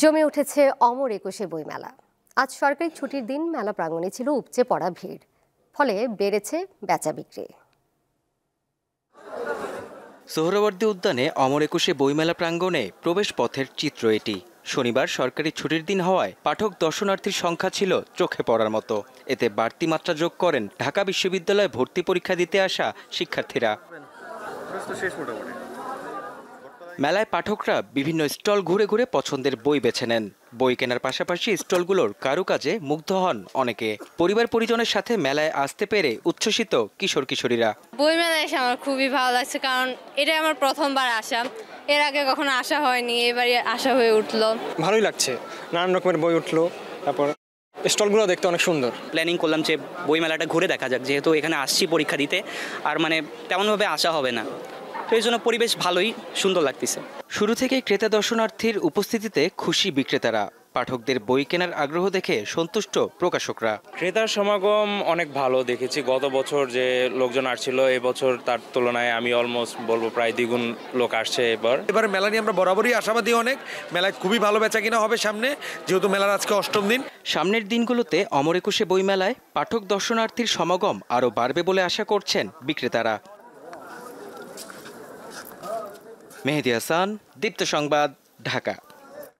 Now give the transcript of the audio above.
জমে উঠেছে অমর একুশে বইমেলা। আজ সরকারি ছুটির দিন মেলা প্রাঙ্গণে ছিল উপচে পড়া ভিড়, ফলে বেড়েছে বেচা বিক্রি। সোহরাওয়ার্দী উদ্যানে অমর একুশে বইমেলা প্রাঙ্গণে প্রবেশ পথের চিত্র এটি। শনিবার সরকারি ছুটির দিন হওয়ায় পাঠক দর্শনার্থীর সংখ্যা ছিল চোখে পড়ার মতো। এতে বাড়তি মাত্রা যোগ করেন ঢাকা বিশ্ববিদ্যালয়ে ভর্তি পরীক্ষা দিতে আসা শিক্ষার্থীরা। মেলায় পাঠকরা বিভিন্ন স্টল ঘুরে ঘুরে পছন্দের বই বেছে নেন। বই কেনার পাশাপাশি স্টলগুলোর কারুকাজে মুগ্ধ হন অনেকে। পরিবার পরিজনের সাথে মেলায় আসতে পেরে উচ্ছ্বসিত কিশোর কিশোরীরা। বই মেলায় এসে আমার খুবই ভালো লাগছে, কারণ এটা আমার প্রথমবার আসা। এর আগে কখনো আসা হয়নি, এবারে আসা হয়ে উঠলো। ভালোই লাগছে, নানান রকমের বই উঠলো, তারপর স্টলগুলো দেখতে অনেক সুন্দর। প্ল্যানিং করলাম যে বই মেলাটা ঘুরে দেখা যাক, যেহেতু এখানে আসছি পরীক্ষা দিতে, আর তেমনভাবে আসা হবে না, তো এই জন্য পরিবেশ ভালোই সুন্দর লাগতেছে। শুরু থেকে ক্রেতা দর্শনার্থীর উপস্থিতিতে খুশি বিক্রেতারা। পাঠকদের বই কেনার আগ্রহ দেখে সন্তুষ্ট প্রকাশকরা। ক্রেতার সমাগম অনেক ভালো দেখেছি। গত বছর যে লোকজন আসছিল, এবছর তার তুলনায় আমি অলমোস্ট বলবো প্রায় দ্বিগুণ লোক আসছে এবার মেলা নিয়ে আমরা বরাবরই আশাবাদী অনেক। মেলায় খুবই ভালো বেচা কিনা হবে সামনে, যেহেতু মেলার আজকে অষ্টম দিন। সামনের দিনগুলোতে অমর একুশে বইমেলায় পাঠক দর্শনার্থীর সমাগম আরও বাড়বে বলে আশা করছেন বিক্রেতারা। মেহেদী হাসান, দীপ্ত সংবাদ, ঢাকা।